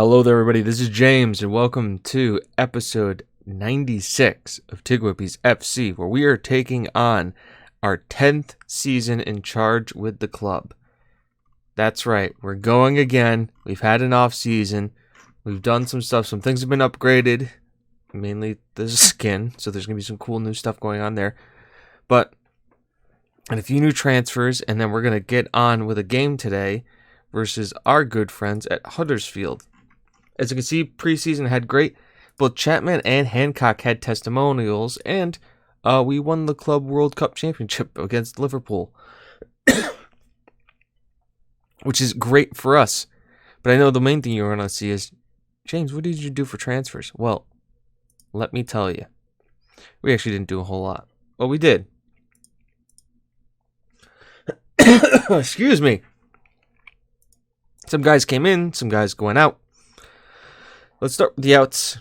Hello there, everybody. This is James, and welcome to episode 96 of TGWPIS FC, where we are taking on our 10th season in charge with the club. That's right, we're going again. We've had an off season. We've done some stuff. Some things have been upgraded, mainly the skin, so there's going to be some cool new stuff going on there. And a few new transfers, and then we're going to get on with a game today versus our good friends at Huddersfield. As you can see, preseason had great. Both Chapman and Hancock had testimonials, and we won the Club World Cup Championship against Liverpool, which is great for us. But I know the main thing you want to see is, James, what did you do for transfers? Well, let me tell you. We actually didn't do a whole lot. Well, we did. Excuse me. Some guys came in, some guys going out. Let's start with the outs.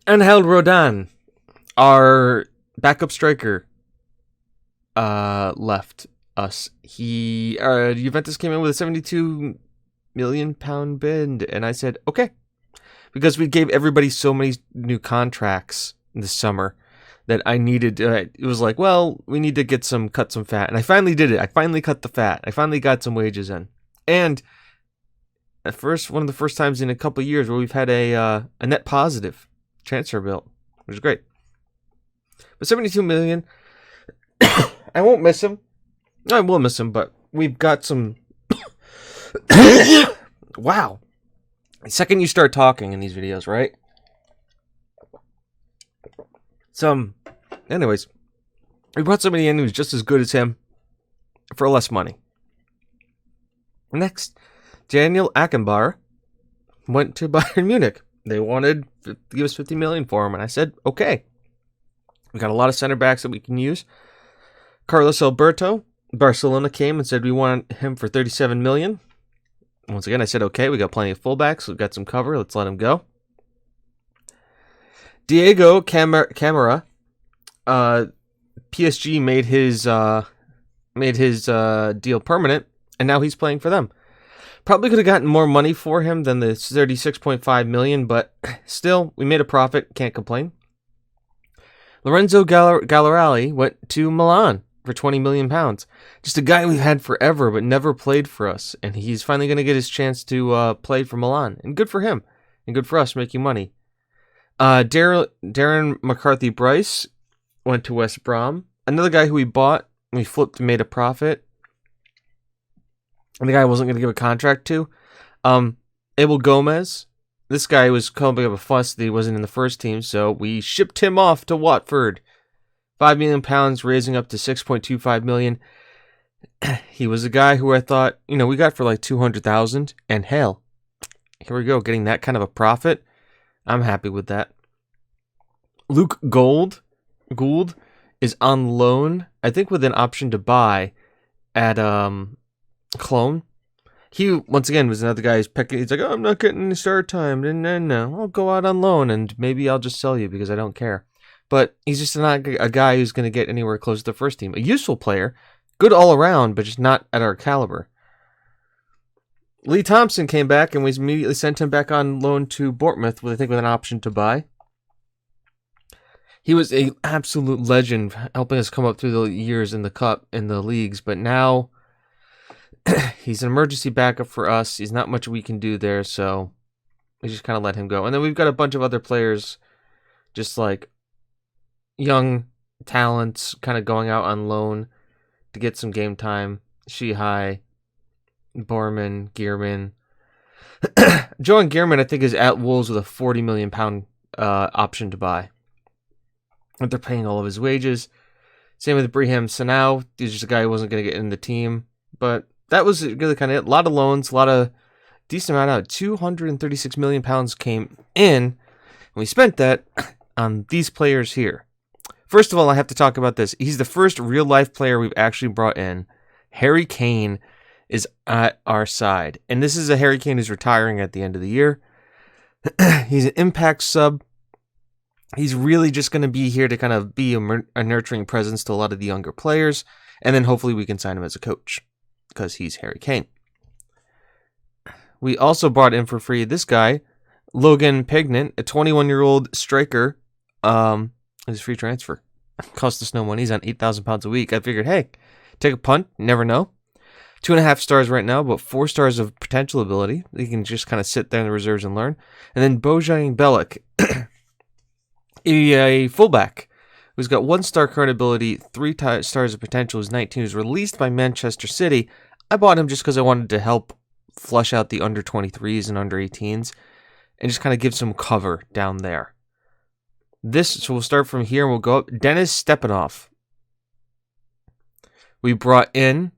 Angel Rodan, our backup striker, left us. Juventus came in with a £72 million bid, and I said, okay. Because we gave everybody so many new contracts this summer that I needed, it was like, well, we need to cut some fat. And I finally did it. I finally cut the fat. I finally got some wages in. And one of the first times in a couple of years where we've had a net positive transfer bill, which is great. But 72 million, I won't miss him. I will miss him, but we've got some. Wow. The second you start talking in these videos, right? Anyways, we brought somebody in who's just as good as him for less money. Next, Daniel Ackenbar went to Bayern Munich. They wanted to give us 50 million for him, and I said, okay. We got a lot of center backs that we can use. Carlos Alberto, Barcelona came and said we want him for 37 million. Once again, I said, okay, we got plenty of fullbacks. We've got some cover. Let's let him go. Diego Camara, PSG made his deal permanent, and now he's playing for them. Probably could have gotten more money for him than the 36.5 million, but still, we made a profit. Can't complain. Lorenzo Gallerali went to Milan for £20 million. Just a guy we've had forever, but never played for us, and he's finally going to get his chance to play for Milan, and good for him, and good for us making money. Darren McCarthy-Bryce went to West Brom. Another guy who we bought, we flipped and made a profit. And the guy I wasn't going to give a contract to. Abel Gomez. This guy was coming up a fuss that he wasn't in the first team, so we shipped him off to Watford. £5 million, raising up to $6.25 million. He was a guy who I thought, we got for like $200,000, and hell, here we go, getting that kind of a profit. I'm happy with that. Luke Gould is on loan, I think with an option to buy at Cologne. He, once again, was another guy who's pecking. He's like, oh, I'm not getting any start time. No, I'll go out on loan, and maybe I'll just sell you because I don't care. But he's just not a guy who's going to get anywhere close to the first team. A useful player, good all around, but just not at our caliber. Lee Thompson came back, and we immediately sent him back on loan to Bournemouth, with an option to buy. He was an absolute legend, helping us come up through the years in the cup, in the leagues, but now he's an emergency backup for us. He's not much we can do there, so we just kind of let him go. And then we've got a bunch of other players, just like young talents, kind of going out on loan to get some game time. Shihai, Borman, Gearman. Joan Gearman, I think, is at Wolves with a £40 million option to buy. But they're paying all of his wages. Same with Brahim Sanau. He's just a guy who wasn't going to get in the team. But that was really kind of it. A lot of loans, a lot of decent amount out. £236 million came in, and we spent that on these players here. First of all, I have to talk about this. He's the first real-life player we've actually brought in. Harry Kane is at our side. And this is a Harry Kane who's retiring at the end of the year. He's an impact sub. He's really just going to be here to kind of be a nurturing presence to a lot of the younger players. And then hopefully we can sign him as a coach because he's Harry Kane. We also brought in for free this guy, Logan Pignon, a 21-year-old striker. His free transfer. Cost us no money. He's on 8,000 pounds a week. I figured, hey, take a punt. Never know. 2.5 stars right now, but 4 stars of potential ability. He can just kind of sit there in the reserves and learn. And then Bojan Belic, a fullback who's got 1 star current ability, 3 stars of potential, who's 19, who's released by Manchester City. I bought him just because I wanted to help flush out the under 23s and under 18s and just kind of give some cover down there. So we'll start from here and we'll go up. Denis Stepanov. We brought in,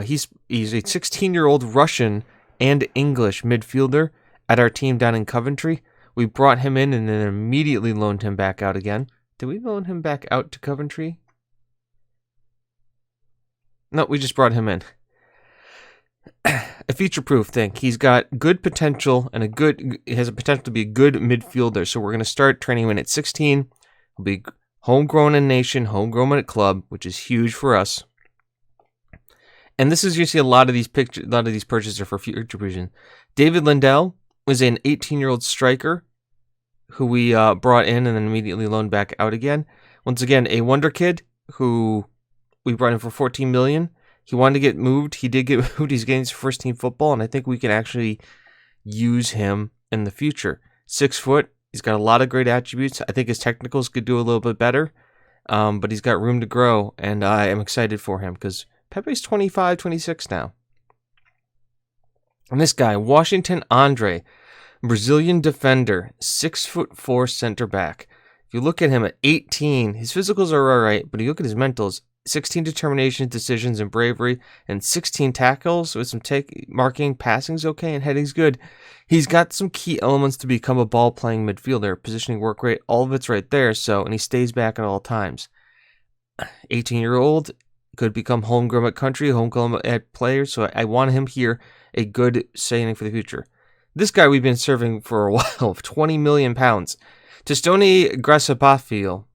he's a 16-year-old Russian and English midfielder at our team down in Coventry. We brought him in and then immediately loaned him back out again. Did we loan him back out to Coventry? No, we just brought him in. A future-proof thing. He's got good potential and he has a potential to be a good midfielder. So we're going to start training him in at 16. He'll be homegrown in nation, homegrown at club, which is huge for us. And this is, you see a lot of these purchases are for future provision. David Lindell was an 18-year-old striker who we brought in and then immediately loaned back out again. Once again, a wonder kid who we brought in for $14 million. He wanted to get moved. He did get moved. He's getting his first team football, and I think we can actually use him in the future. 6 foot. He's got a lot of great attributes. I think his technicals could do a little bit better, but he's got room to grow, and I am excited for him because Pepe's 25, 26 now. And this guy, Washington Andre, Brazilian defender, 6'4" center back. If you look at him at 18, his physicals are all right, but you look at his mentals, 16 determination, decisions, and bravery, and 16 tackles with some marking, passing's okay, and heading's good. He's got some key elements to become a ball-playing midfielder, positioning, work rate, all of it's right there, and he stays back at all times. 18-year-old, could become homegrown at country, homegrown at player, so I want him here, a good signing for the future. This guy we've been serving for a while, £20 million. Testoni Grasapafil,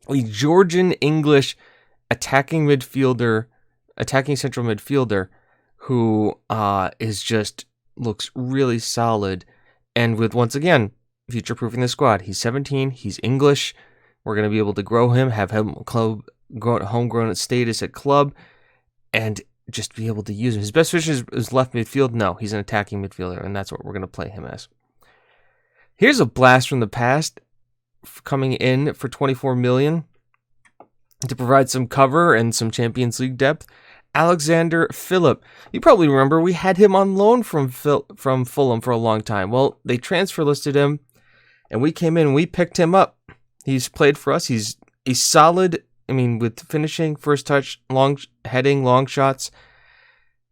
a Georgian English attacking central midfielder who looks really solid. And with, once again, future-proofing the squad. He's 17, he's English. We're going to be able to grow him, have him homegrown status at club, and just be able to use him. His best position is left midfield. No, he's an attacking midfielder, and that's what we're going to play him as. Here's a blast from the past coming in for $24 million to provide some cover and some Champions League depth. Alexander Phillip. You probably remember we had him on loan from Fulham for a long time. Well, they transfer listed him, and we came in and we picked him up. He's played for us. He's a solid, with finishing, first touch, long heading, long shots,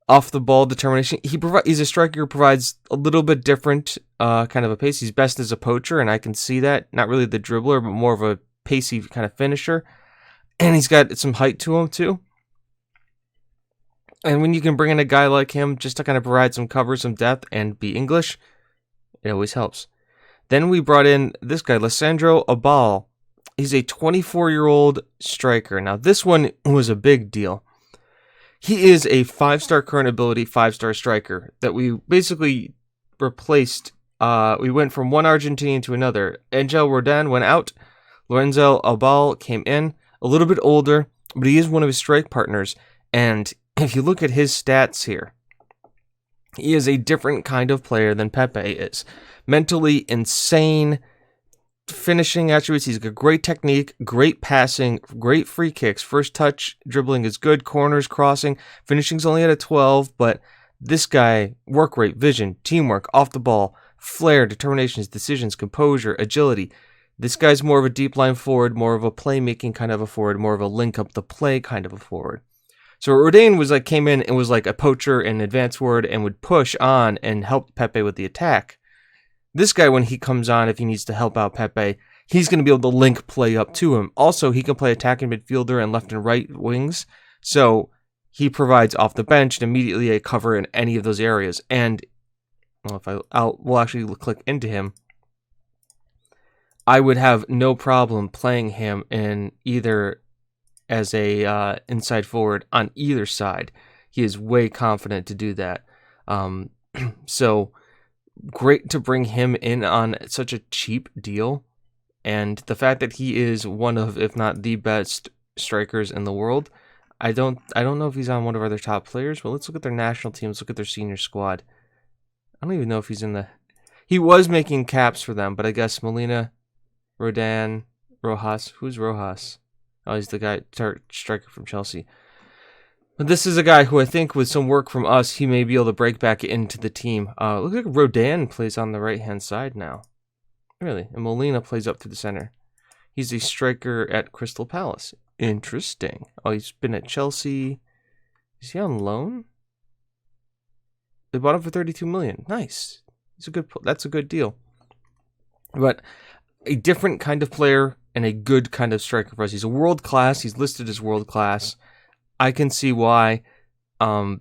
off the ball determination. He's a striker who provides a little bit different kind of a pace. He's best as a poacher, and I can see that. Not really the dribbler, but more of a pacey kind of finisher. And he's got some height to him too. And when you can bring in a guy like him just to kind of provide some cover, some depth, and be English, it always helps. Then we brought in this guy, Lissandro Abal. He's a 24-year-old striker. Now, this one was a big deal. He is a 5-star current ability, 5-star striker that we basically replaced. We went from one Argentinian to another. Angel Rodan went out. Lorenzo Abal came in, a little bit older, but he is one of his strike partners. And if you look at his stats here, he is a different kind of player than Pepe is. Mentally insane, finishing attributes. He's got great technique, great passing, great free kicks. First touch dribbling is good. Corners, crossing. Finishing's only at a 12, but this guy, work rate, vision, teamwork, off the ball, flair, determinations, decisions, composure, agility. This guy's more of a deep line forward, more of a playmaking kind of a forward, more of a link up the play kind of a forward. So Rodan came in and was like a poacher and advanced forward and would push on and help Pepe with the attack. This guy, when he comes on, if he needs to help out Pepe, he's going to be able to link play up to him. Also, he can play attacking midfielder and left and right wings. So he provides off the bench and immediately a cover in any of those areas. And we'll actually click into him. I would have no problem playing him in either as a inside forward on either side. He is way confident to do that. So great to bring him in on such a cheap deal. And the fact that he is one of, if not the best strikers in the world, I don't know if he's on one of our other top players, but let's look at their national teams, look at their senior squad. I don't even know if he's in the... He was making caps for them, but I guess Molina, Rodan, Rojas. Who's Rojas? Oh, he's the guy, striker from Chelsea. But this is a guy who I think with some work from us, he may be able to break back into the team. Looks like Rodan plays on the right-hand side now. Really? And Molina plays up through the center. He's a striker at Crystal Palace. Interesting. Oh, he's been at Chelsea. Is he on loan? They bought him for $32 million. Nice. That's a good deal. But a different kind of player and a good kind of striker for us. He's a world class. He's listed as world class. I can see why. I'm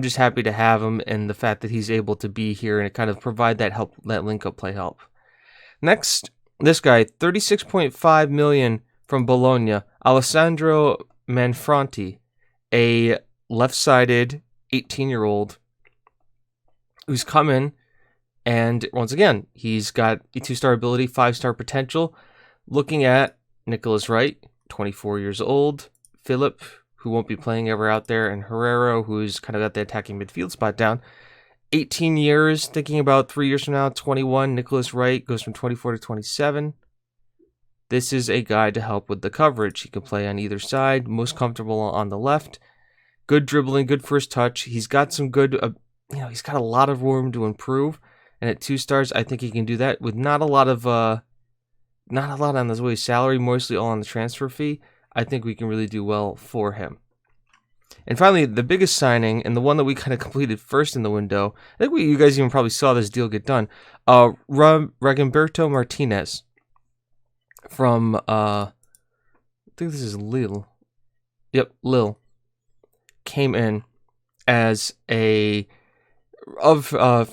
just happy to have him, and the fact that he's able to be here and kind of provide that help, that link-up play help. Next, this guy, $36.5 million from Bologna, Alessandro Manfrotto, a left-sided 18-year-old who's come in, and once again, he's got a 2-star ability, 5-star potential. Looking at Nicholas Wright, 24 years old, Phillip, who won't be playing ever out there, and Herrero, who's kind of got the attacking midfield spot down. 18 years, thinking about 3 years from now, 21. Nicholas Wright goes from 24 to 27. This is a guy to help with the coverage. He can play on either side, most comfortable on the left. Good dribbling, good first touch. He's got some good, he's got a lot of room to improve. And at 2 stars, I think he can do that with not a lot on his way salary, mostly all on the transfer fee. I think we can really do well for him. And finally, the biggest signing, and the one that we kind of completed first in the window, I think you guys even probably saw this deal get done, Berto Martinez from, I think this is Lille. Yep, Lille. Came in as from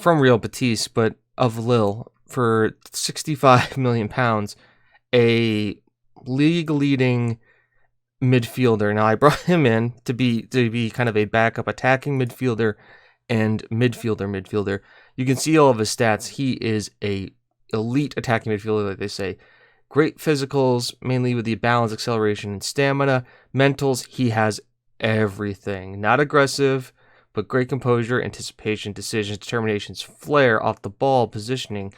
Real Betis, but of Lille, for £65 million, a league-leading midfielder. Now, I brought him in to be kind of a backup attacking midfielder and midfielder. You can see all of his stats. He is a elite attacking midfielder, like they say. Great physicals, mainly with the balance, acceleration, and stamina. Mentals, he has everything. Not aggressive, but great composure, anticipation, decisions, determinations, flair off the ball, positioning,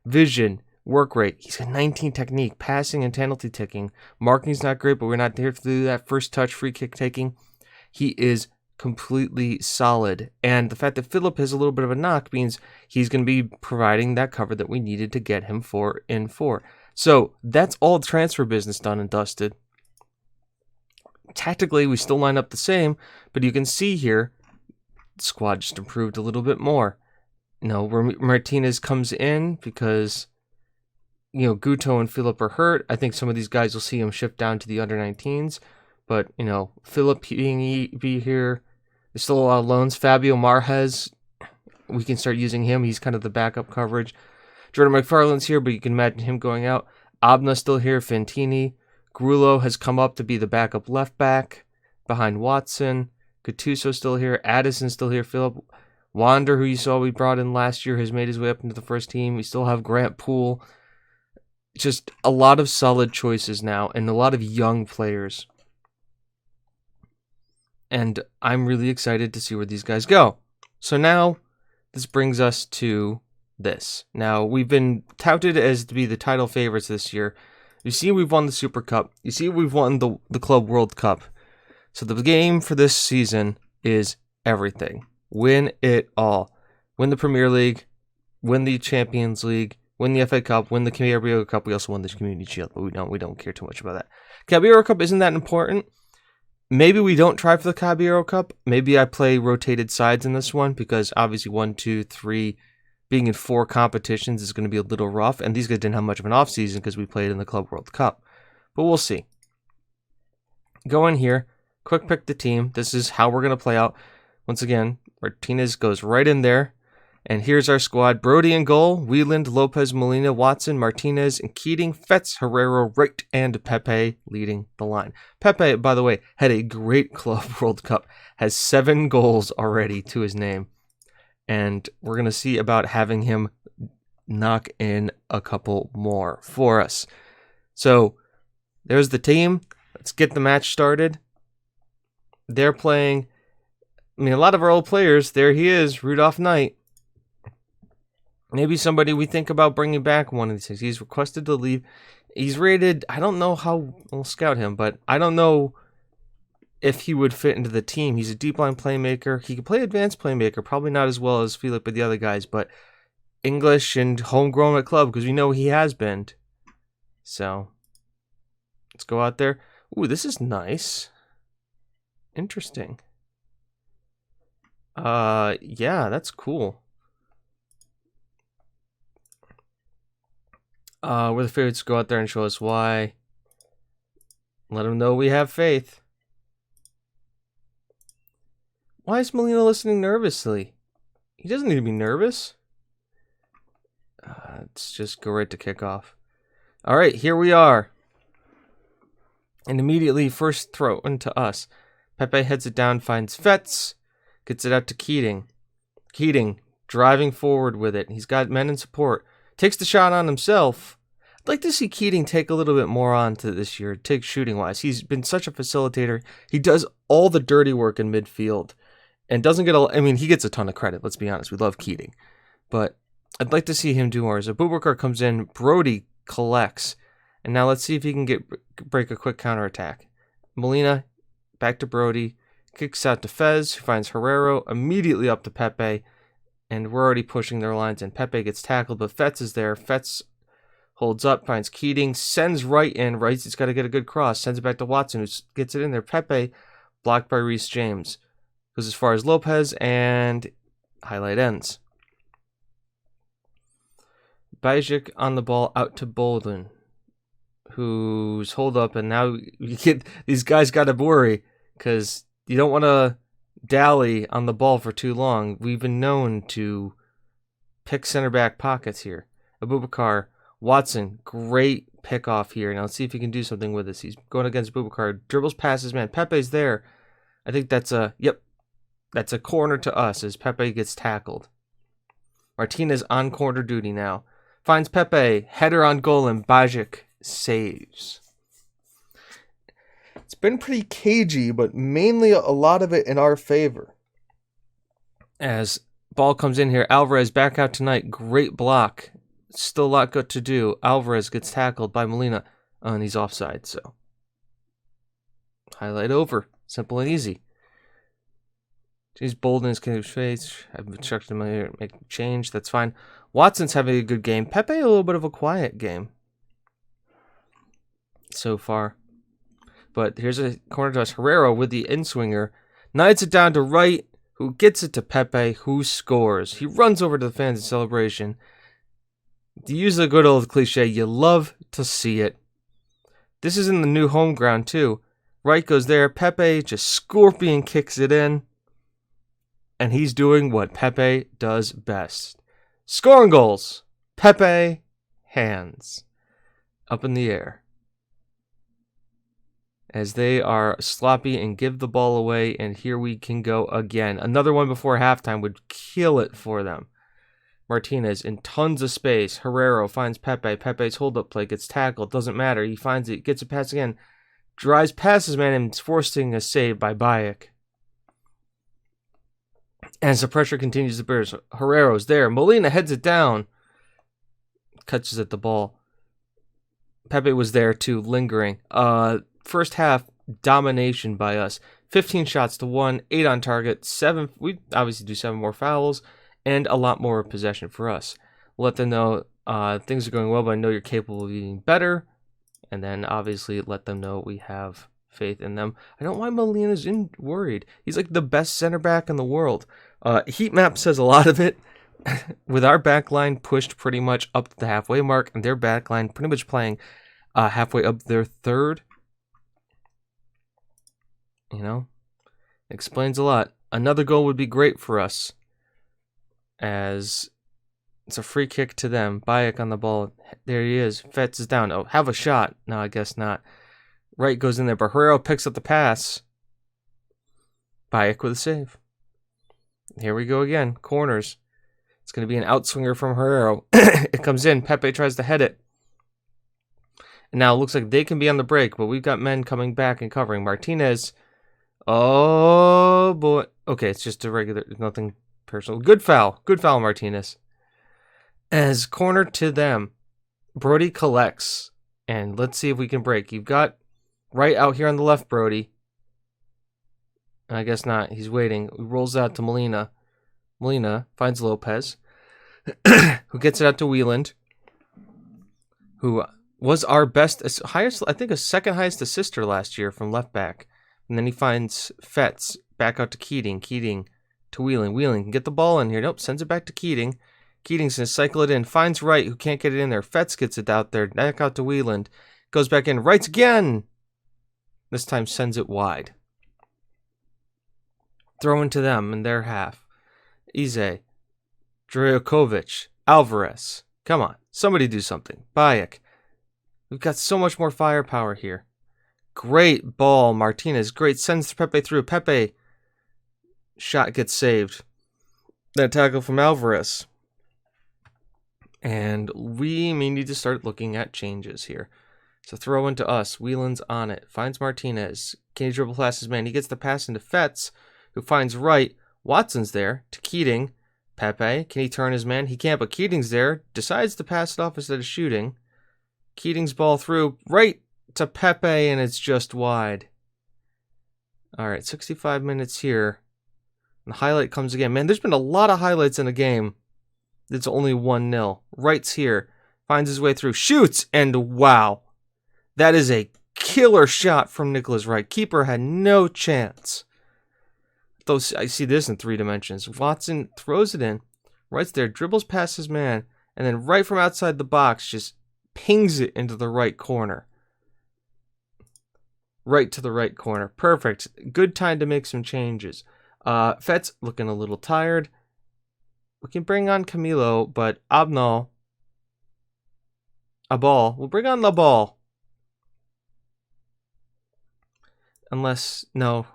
vision, work rate. He's got 19 technique, passing and penalty taking. Marking's not great, but we're not there to do that first touch, free kick taking. He is completely solid. And the fact that Phillip has a little bit of a knock means he's going to be providing that cover that we needed to get him in for. So that's all transfer business done and dusted. Tactically, we still line up the same, but you can see here, the squad just improved a little bit more. Martinez comes in because Guto and Phillip are hurt. I think some of these guys will see him shift down to the under-19s. But, Phillip be here. There's still a lot of loans. Fabio Marquez, we can start using him. He's kind of the backup coverage. Jordan McFarland's here, but you can imagine him going out. Abna's still here. Fantini. Grullo has come up to be the backup left back behind Watson. Gattuso's still here. Addison's still here. Phillip Wander, who you saw we brought in last year, has made his way up into the first team. We still have Grant Poole. Just a lot of solid choices now and a lot of young players. And I'm really excited to see where these guys go. So now this brings us to this. Now, we've been touted as to be the title favorites this year. You see we've won the Super Cup. You see we've won the Club World Cup. So the game for this season is everything. Win it all. Win the Premier League. Win the Champions League. Win the FA Cup, win the Carabao Cup. We also won the Community Shield, but we don't care too much about that. Carabao Cup isn't that important. Maybe we don't try for the Carabao Cup. Maybe I play rotated sides in this one because obviously 1, 2, 3, being in 4 competitions is going to be a little rough. And these guys didn't have much of an off season because we played in the Club World Cup. But we'll see. Go in here, quick pick the team. This is how we're going to play out. Once again, Martinez goes right in there. And here's our squad. Brody in goal, Wieland, Lopez, Molina, Watson, Martinez, and Keating, Fetz, Herrero, Wright, and Pepe leading the line. Pepe, by the way, had a great Club World Cup, has 7 goals already to his name. And we're going to see about having him knock in a couple more for us. So there's the team. Let's get the match started. They're playing, I mean, a lot of our old players. There he is, Rudolph Knight. Maybe somebody we think about bringing back one of these things. He's requested to leave. He's rated, I don't know how we'll scout him, but I don't know if he would fit into the team. He's a deep line playmaker. He can play advanced playmaker, probably not as well as Phillip and the other guys, but English and homegrown at club, because we know he has been. So let's go out there. Ooh, this is nice. Interesting. Yeah, that's cool. We're the favorites. Go out there and show us why. Let them know we have faith. Why is Molina listening nervously? He doesn't need to be nervous. Let's just go right to kickoff. All right, here we are. And immediately, first throw into us. Pepe heads it down, finds Fetz, gets it out to Keating. Keating driving forward with it. He's got men in support. Takes the shot on himself. I'd like to see Keating take a little bit more on to this year, take shooting-wise. He's been such a facilitator. He does all the dirty work in midfield. And doesn't get I mean, he gets a ton of credit, let's be honest. We love Keating. But I'd like to see him do more. As Abubakar comes in, Brody collects. And now let's see if he can break a quick counterattack. Molina, back to Brody. Kicks out to Fez, who finds Herrero. Immediately up to Pepe. And we're already pushing their lines. And Pepe gets tackled, but Fetz is there. Fetz holds up, finds Keating. Sends right in. Right, he's got to get a good cross. Sends it back to Watson, who gets it in there. Pepe, blocked by Reece James. Goes as far as Lopez, and highlight ends. Bajic on the ball out to Bolden, who's hold up, and now these guys got to worry because you don't want to dally on the ball for too long. We've been known to pick center back pockets here. Abubakar, Watson, great pick off here. Now let's see if he can do something with this. He's going against Abubakar, dribbles past his man. Pepe's there. I think that's a That's a corner to us as Pepe gets tackled. Martinez on corner duty now. Finds Pepe. Header on goal and Bajic saves. It's been pretty cagey, but mainly a lot of it in our favor. As ball comes in here, Alvarez back out tonight. Great block. Still a lot good to do. Alvarez gets tackled by Molina. And he's offside, so. Highlight over. Simple and easy. He's bold in his face. I've instructed him to make a change. That's fine. Watson's having a good game. Pepe, a little bit of a quiet game so far. But here's a corner to us. Herrero with the in-swinger. Knights it down to Wright, who gets it to Pepe, who scores. He runs over to the fans in celebration. To use the good old cliche, you love to see it. This is in the new home ground, too. Wright goes there. Pepe just scorpion kicks it in. And he's doing what Pepe does best. Scoring goals. Pepe, hands up in the air. As they are sloppy and give the ball away. And here we can go again. Another one before halftime would kill it for them. Martinez in tons of space. Herrero finds Pepe. Pepe's hold-up play gets tackled. Doesn't matter. He finds it. Gets a pass again. Drives past his man and is forcing a save by Bajic. As the pressure continues to burst, Herrero's there. Molina heads it down. Catches at the ball. Pepe was there too, lingering. First half, domination by us. 15 shots to 1, 8 on target, 7. We obviously do 7 more fouls, and a lot more possession for us. Let them know things are going well, but I know you're capable of being better. And then obviously let them know we have faith in them. I don't know why Molina's worried. He's like the best center back in the world. Heat map says a lot of it. With our back line pushed pretty much up to the halfway mark, and their back line pretty much playing halfway up their third. You know, explains a lot. Another goal would be great for us, as it's a free kick to them. Bajic on the ball. There he is. Fetz is down. Oh, have a shot. No, I guess not. Wright goes in there, but Herrero picks up the pass. Bajic with a save. Here we go again. Corners. It's going to be an outswinger from Herrero. It comes in. Pepe tries to head it. And now it looks like they can be on the break, but we've got men coming back and covering. Martinez. Oh, boy. Okay, it's just a regular, nothing personal. Good foul. Good foul, Martinez. As corner to them, Brody collects. And let's see if we can break. You've got right out here on the left, Brody. I guess not. He's waiting. He rolls out to Molina. Molina finds Lopez, who gets it out to Wieland, who was our highest, I think a second highest assister last year from left back. And then he finds Fetz back out to Keating. Keating to Wheeling. Wheeling can get the ball in here. Nope, sends it back to Keating. Keating's going to cycle it in. Finds Wright, who can't get it in there. Fetz gets it out there. Back out to Wheeland. Goes back in. Wright's again. This time sends it wide. Throwing to them in their half. Ize. Drajokovic. Alvarez. Come on. Somebody do something. Bayek. We've got so much more firepower here. Great ball. Martinez. Great. Sends Pepe through. Pepe. Shot gets saved. That tackle from Alvarez. And we may need to start looking at changes here. So throw into us. Whelan's on it. Finds Martinez. Can he dribble past his man? He gets the pass into Fetz, who finds Wright. Watson's there to Keating. Pepe. Can he turn his man? He can't, but Keating's there. Decides to pass it off instead of shooting. Keating's ball through. Right to Pepe, and it's just wide. All right, 65 minutes here. And the highlight comes again. Man, there's been a lot of highlights in the game. It's only 1-0. Wright's here. Finds his way through. Shoots, and wow. That is a killer shot from Nicholas Wright. Keeper had no chance. I see this in 3 dimensions. Watson throws it in. Wright's there, dribbles past his man, and then right from outside the box, just pings it into the right corner. Right to the right corner. Perfect. Good time to make some changes. Fetz looking a little tired. We can bring on Camilo, but Abnal. A ball. We'll bring on the ball. Unless, no.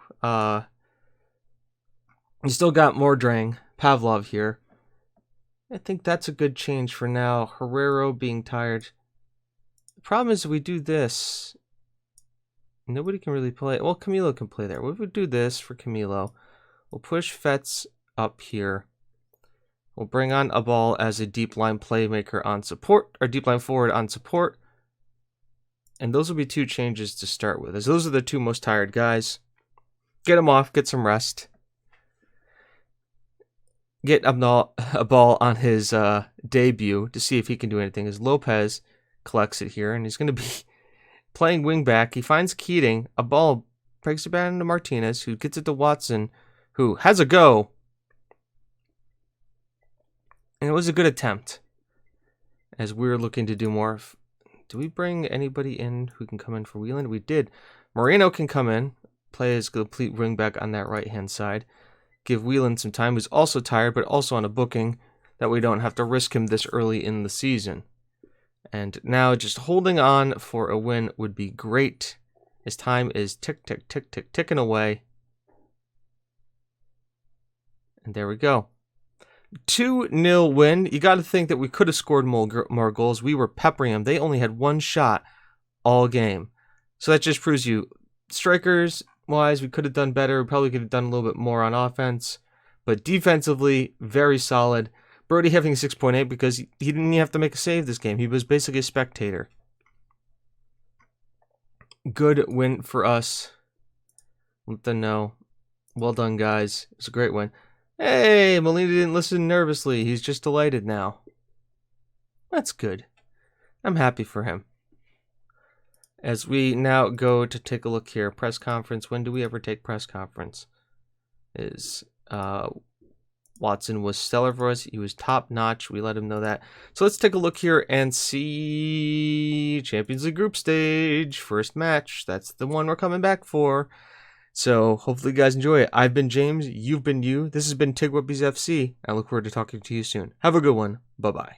You still got Mordrang, Pavlov here. I think that's a good change for now. Herrero being tired. The problem is if we do this, nobody can really play. Well, Camilo can play there. What if we do this for Camilo? We'll push Fetz up here. We'll bring on a ball as a deep line playmaker on support, or deep line forward on support. And those will be 2 changes to start with, as those are the 2 most tired guys. Get them off, get some rest. Get a ball on his debut to see if he can do anything, as Lopez collects it here, and he's going to be playing wing back. He finds Keating, a ball, breaks it back into Martinez, who gets it to Watson, who has a go. And it was a good attempt, as we're looking to do more. Do we bring anybody in who can come in for Whelan? We did. Moreno can come in, play as complete wing back on that right-hand side. Give Whelan some time, who's also tired, but also on a booking, that we don't have to risk him this early in the season. And now just holding on for a win would be great. His time is ticking away. And there we go. 2-0 win. You got to think that we could have scored more goals. We were peppering them. They only had 1 shot all game. So that just proves you, strikers-wise, we could have done better. We probably could have done a little bit more on offense. But defensively, very solid. Brody having 6.8 because he didn't even have to make a save this game. He was basically a spectator. Good win for us. Let them know. Well done, guys. It was a great win. Hey, Molina didn't listen nervously. He's just delighted now. That's good. I'm happy for him. As we now go to take a look here. Press conference. When do we ever take press conference? Watson was stellar for us. He was top notch. We let him know that. So let's take a look here and see Champions League group stage. First match. That's the one we're coming back for. So hopefully you guys enjoy it. I've been James. You've been you. This has been TGWPIS FC. I look forward to talking to you soon. Have a good one. Bye-bye.